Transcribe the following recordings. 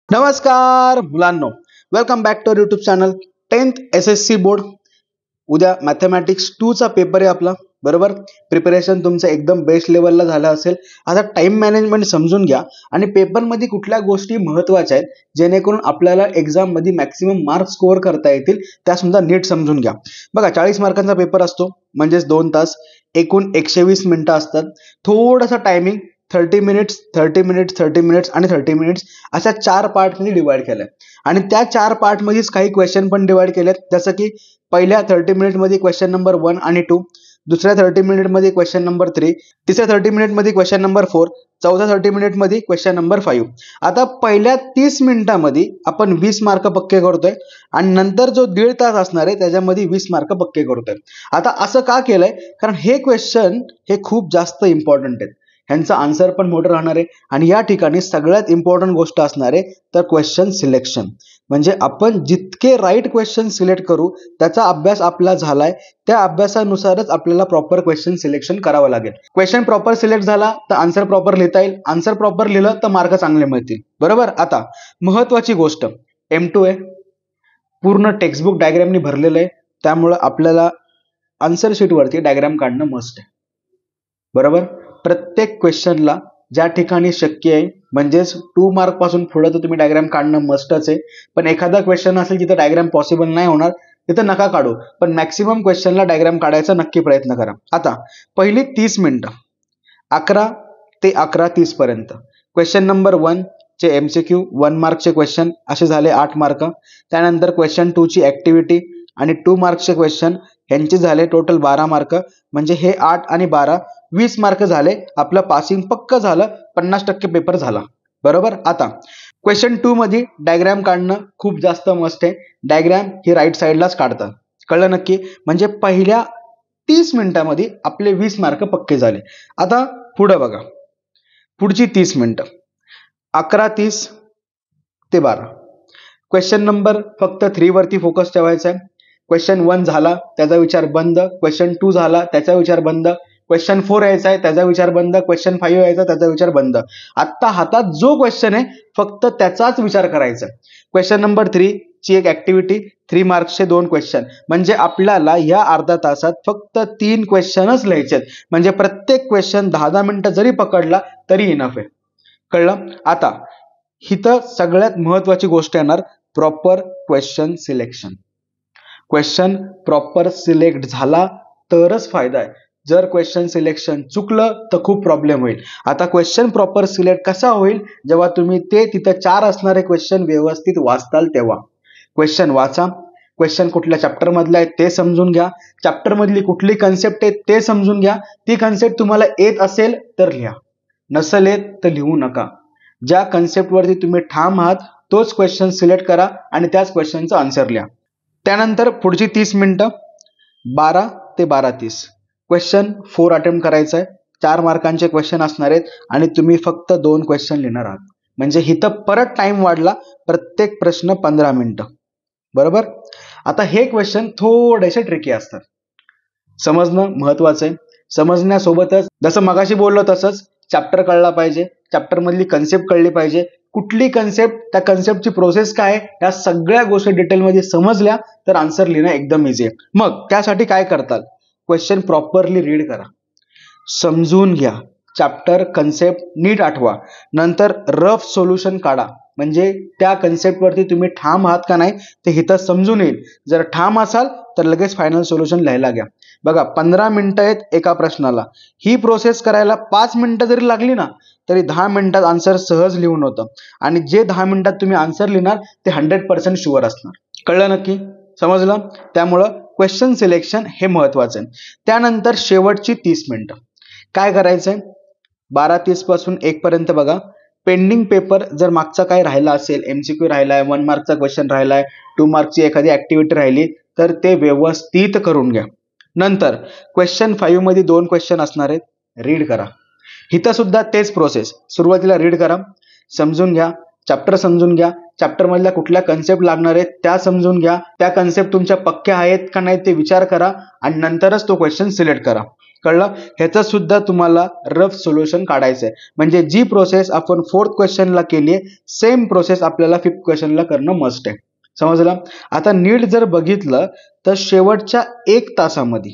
नमस्कार मुलांनो, welcome back to YouTube channel 10th SSC बोर्ड। उद्या मॅथमॅटिक्स 2 चा पेपर आहे आपला, बरोबर। प्रिपरेशन तुमचं एकदम बेस्ट लेवलला झालं असेल। आता टाइम मॅनेजमेंट समजून घ्या आणि पेपर मध्ये कुठल्या गोष्टी महत्त्वाच्या आहेत जेणेकरून आपल्याला एग्जाम मध्ये मॅक्सिमम मार्क्स स्कोअर करता येतील त्या सुद्धा नीट समजून घ्या। बघा, 40 मार्कांचा पेपर असतो, म्हणजेच 2 तास, एकूण 120 मिनिटं असतात। थोडासा टायमिंग 30 मिनिट्स 30 मिनिट्स 30 मिनिट्स आणि 30 मिनिट्स अशा 4 पार्ट मध्ये डिवाइड केलंय आणि त्या 4 पार्ट मध्येच काही क्वेश्चन पण डिवाइड केलेत, जसं की पहिल्या 30 मिनिट मध्ये क्वेश्चन नंबर 1 आणि 2, दुसऱ्या 30 मिनिट मध्ये क्वेश्चन नंबर 3, तिसऱ्या 30 मिनिट मध्ये क्वेश्चन नंबर 4, चौथ्या 30 मिनिट मध्ये क्वेश्चन नंबर 5। आता पहिल्या 30 मिनिटांमध्ये आपण 20 मार्क पक्के करतोय आणि नंतर जो 1.5 तास असणार आहे त्याच्यामध्ये 20 मार्क पक्के करतोय। आता असं का केलंय? कारण हे क्वेश्चन हे खूप जास्त इम्पॉर्टंट आहेत, ह्यांचा आन्सर पण मोठं राहणार आहे आणि या ठिकाणी सगळ्यात इम्पॉर्टंट गोष्ट असणार आहे तर क्वेश्चन सिलेक्शन। म्हणजे आपण जितके राईट क्वेश्चन सिलेक्ट करू त्याचा अभ्यास आपला झालाय, त्या अभ्यासानुसारच आपल्याला प्रॉपर क्वेश्चन सिलेक्शन करावं लागेल। क्वेश्चन प्रॉपर सिलेक्ट झाला तर आन्सर प्रॉपर लिहिता येईल, आन्सर प्रॉपर लिहिलं तर मार्क चांगले मिळतील, बरोबर। आता महत्त्वाची गोष्ट, M2 आहे, पूर्ण टेक्स्टबुक डायग्रामनी भरलेलं आहे, त्यामुळे आपल्याला आन्सर शीट वरती डायग्राम काढणं मस्ट आहे, बरोबर। प्रत्येक क्वेश्चनला ज्या ठिकाणी शक्य आहे, म्हणजेच 2 मार्क पासून पुढे तर तुम्ही डायग्राम काढणं मस्टच आहे, पण एखादा क्वेश्चन असेल जिथे डायग्राम पॉसिबल नाही होणार तिथे नका काढू, पण मॅक्सिमम क्वेश्चनला डायग्राम काढायचा नक्की प्रयत्न करा। आता पहिली 30 मिनिटं 11 ते 11:30 पर्यंत क्वेश्चन नंबर 1 चे MCQ 1 मार्कचे क्वेश्चन असे झाले 8 मार्क। त्यानंतर क्वेश्चन 2 ची ऍक्टिव्हिटी आणि 2 मार्कचे क्वेश्चन यांचे झाले टोटल 12 मार्क, म्हणजे हे 8 आणि 12 20 मार्क झाले। आपलं पासिंग पक्क झालं, 50% पेपर झाला, बरोबर। आता क्वेश्चन 2 मध्ये डायग्राम काढणं खूप जास्त मस्ट आहे, डायग्राम ही राईट साईडलाच काढतात, कळलं नक्की? म्हणजे पहिल्या 30 मिनिटांमध्ये आपले 20 मार्क पक्के झाले। आता पुढे बघा, पुढची 30 मिनिटं 11:30 ते 12 क्वेश्चन नंबर फक्त 3 वरती फोकस ठेवायचा आहे। क्वेश्चन 1 झाला त्याचा विचार बंद, क्वेश्चन 2 झाला त्याचा विचार बंद, क्वेश्चन 4 यायचा आहे त्याचा विचार बंद, क्वेश्चन 5 यायचा त्याचा विचार बंद। आता हातात जो क्वेश्चन आहे फक्त त्याचाच विचार करायचा। क्वेश्चन नंबर 3 ची एक ऍक्टिव्हिटी, 3 मार्क्सचे 2 क्वेश्चन, म्हणजे आपल्याला या अर्धा तासात फक्त 3 क्वेश्चनच लिहायचे, म्हणजे प्रत्येक क्वेश्चन 10-10 मिनिटं जरी पकडला तरी इनफ आहे, कळलं? आता इथं सगळ्यात महत्त्वाची गोष्ट येणार, proper question selection. Question proper select झाला तरच फायदा आहे, जर क्वेश्चन सिलेक्शन चुकलं तर खूप प्रॉब्लेम होईल। आता क्वेश्चन प्रॉपर सिलेक्ट कसा होईल? जेव्हा तुम्ही ते तिथं 4 असणारे क्वेश्चन व्यवस्थित वाचताल तेव्हा। क्वेश्चन वाचा, क्वेश्चन कुठल्या चॅप्टर मधला आहे ते समजून घ्या, चॅप्टर मधली कुठली कन्सेप्ट आहे ते समजून घ्या, ती कन्सेप्ट तुम्हाला येत असेल तर लिहा, नसेल येत तर लिहू नका। ज्या कन्सेप्ट वरती तुम्ही ठाम आहात तोच क्वेश्चन सिलेक्ट करा आणि त्याच क्वेश्चनचा आन्सर लिहा। त्यानंतर पुढची 30 मिनिटं 12 ते 12:30 क्वेश्चन 4 अटेम्प्ट करायचा आहे, 4 मार्कांचे क्वेश्चन असणार आहेत आणि तुम्ही फक्त 2 क्वेश्चन लिहिणार आहात, म्हणजे इथं परत टाइम वाढला, प्रत्येक प्रश्न 15 मिनिटं, बरोबर। आता हे क्वेश्चन थोडेसे ट्रिकी असतात, समजणं महत्वाचं आहे। समजण्यासोबतच जसं मगाशी बोललो तसंच चॅप्टर कळला पाहिजे, चॅप्टर मधली कन्सेप्ट कळली पाहिजे, कुठली कन्सेप्ट, त्या कन्सेप्टची प्रोसेस काय आहे, या सगळ्या गोष्टी डिटेलमध्ये समजल्या तर आन्सर लिहिणं एकदम इझी आहे। मग त्यासाठी काय करतात? क्वेश्चन प्रॉपरली रीड करा, समजून घ्या, चॅप्टर कन्सेप्ट नीट आठवा, नंतर रफ सोल्युशन काढा, म्हणजे त्या कन्सेप्ट वरती तुम्ही ठाम आहात का नाही ते इथं समजून येईल। जर ठाम असाल तर लगेच फायनल सोल्युशन लिहायला घ्या। बघा, 15 मिनिटं आहेत एका प्रश्नाला, ही प्रोसेस करायला 5 मिनिटं जरी लागली ना तरी 10 मिनिटात आन्सर सहज लिहून होतं आणि जे 10 मिनिटात तुम्ही आन्सर लिहिणार ते 100% शुअर असणार, कळलं नक्की? समजलं? त्यामुळं क्वेश्चन सिलेक्शन हे महत्वाचं आहे। त्यानंतर शेवटची 30 मिनिटं काय करायचंय? 12:30 पासून 1 पर्यंत बघा, पेंडिंग पेपर जर मागचा काय राहिला असेल, MCQ राहिलाय, 1 मार्कचा क्वेश्चन राहिलाय, 2 मार्कची एखादी ऍक्टिव्हिटी राहिली तर ते व्यवस्थित करून घ्या। नंतर क्वेश्चन 5 मध्ये 2 क्वेश्चन असणार आहेत, रीड करा। इथं सुद्धा तेच प्रोसेस, सुरुवातीला रीड करा, समजून घ्या, चॅप्टर समजून घ्या, चॅप्टर मधल्या कुठल्या कन्सेप्ट लागणार आहेत त्या समजून घ्या, त्या कन्सेप्ट तुमच्या पक्क्या आहेत का नाही ते विचार करा आणि नंतरच तो क्वेश्चन सिलेक्ट करा. कळलं? ह्याचं सुद्धा तुम्हाला रफ सोल्युशन काढायचंय. म्हणजे जी प्रोसेस आपण 4th क्वेश्चनला केली आहे सेम प्रोसेस आपल्याला 5th क्वेश्चनला करणं मस्ट आहे. समजलं? आता नीट जर बघितलं तर शेवटच्या 1 तासामध्ये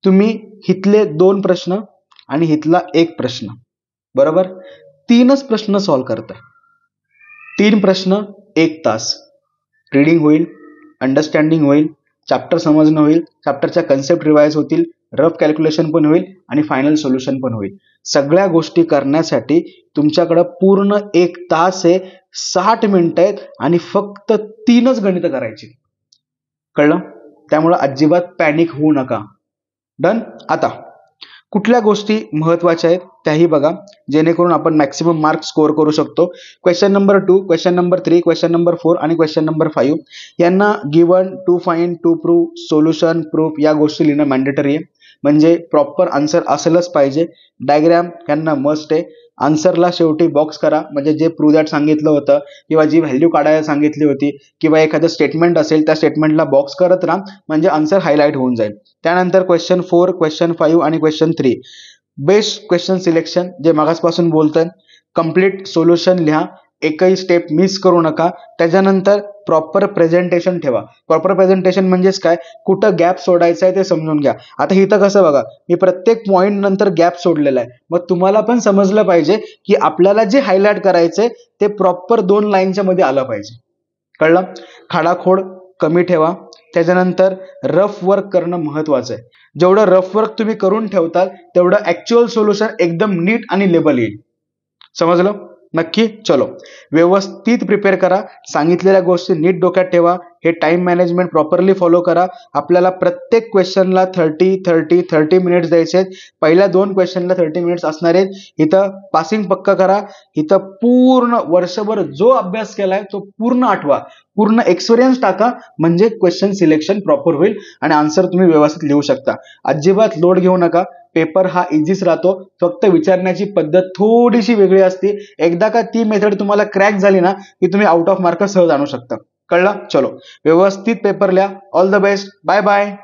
तुम्ही हिथले 2 प्रश्न आणि हिथला 1 प्रश्न, बरोबर, 3च प्रश्न सॉल्व्ह करताय. 3 प्रश्न 1 तास. रीडिंग होईल, अंडरस्टँडिंग होईल, चॅप्टर समजणं होईल, चॅप्टरच्या कन्सेप्ट रिवाइज होतील, रफ कॅल्क्युलेशन पण होईल आणि फायनल सोल्युशन पण होईल. सगळ्या गोष्टी करण्यासाठी तुमच्याकडे पूर्ण 1 तास आहे, 60 मिनिटं आहेत आणि फक्त 3च गणितं करायची. कळलं? त्यामुळे अजिबात पॅनिक होऊ नका. डन. आता कुठल्या गोष्टी महत्वाच्या आहेत त्याही बघा, जेणेकरून आपण मॅक्सिमम मार्क स्कोअर करू शकतो. Question number 2, question number 3, question number 4 आणि क्वेश्चन नंबर 5 यांना given, to find, to prove, solution, proof या गोष्टी लिहिणं मॅन्डेटरी आहे. म्हणजे प्रॉपर आन्सर असेलच पाहिजे. डायग्राम यांना मस्ट आहे. आन्सरला शेवटी बॉक्स करा, म्हणजे जे प्रूव्ह दॅट सांगितलं होतं किंवा जी व्हॅल्यू काढायला सांगितली होती किंवा एखादं स्टेटमेंट असेल त्या स्टेटमेंटला बॉक्स करत राहा, म्हणजे आन्सर हायलाइट होऊन जाईल. त्यानंतर क्वेश्चन 4, क्वेश्चन 5 आणि क्वेश्चन 3 बेस्ट क्वेश्चन सिलेक्शन, जे मागासपासून बोलतोय. कम्प्लीट सोल्युशन लिहा, एकही स्टेप मिस करू नका. त्याच्यानंतर प्रॉपर प्रेझेंटेशन ठेवा. प्रॉपर प्रेझेंटेशन म्हणजेच काय, कुठं गॅप सोडायचा आहे ते समजून घ्या. आता इथं कसं बघा, मी प्रत्येक पॉईंट नंतर गॅप सोडलेला आहे. मग तुम्हाला पण समजलं पाहिजे की आपल्याला जे हायलाइट करायचंय ते प्रॉपर 2 लाईनच्या मध्ये आलं पाहिजे. कळलं? खाडाखोड कमी ठेवा. त्याच्यानंतर रफ वर्क करणं महत्वाचं आहे. जेवढं रफ वर्क तुम्ही करून ठेवताल तेवढं ऍक्च्युअल सोल्युशन एकदम नीट आणि लेबल येईल. समजलं? नक्की. चलो, व्यवस्थित प्रिपेअर करा. सांगितलेल्या गोष्टी नीट डोक्यात ठेवा. हे टाइम मॅनेजमेंट प्रॉपरली फॉलो करा. आपल्याला प्रत्येक क्वेश्चनला 30 मिनिट्स द्यायचे आहेत. पहिल्या 2 क्वेश्चनला 30 मिनिट्स असणार आहेत. इथं पासिंग पक्का करा. इथं पूर्ण वर्षभर जो अभ्यास केलाय तो पूर्ण आठवा, पूर्ण एक्सपिरियन्स टाका, म्हणजे क्वेश्चन सिलेक्शन प्रॉपर होईल आणि आन्सर तुम्ही व्यवस्थित लिहू शकता. अजिबात लोड घेऊ नका. पेपर हा इझीच राहतो, फक्त विचारण्याची पद्धत थोडीशी वेगळी असते. एकदा का ती मेथड तुम्हाला क्रॅक झाली ना की तुम्ही आउट ऑफ मार्क सहज आणू शकता. कळलं? चलो, व्यवस्थित पेपर लिहा. All the best. Bye bye.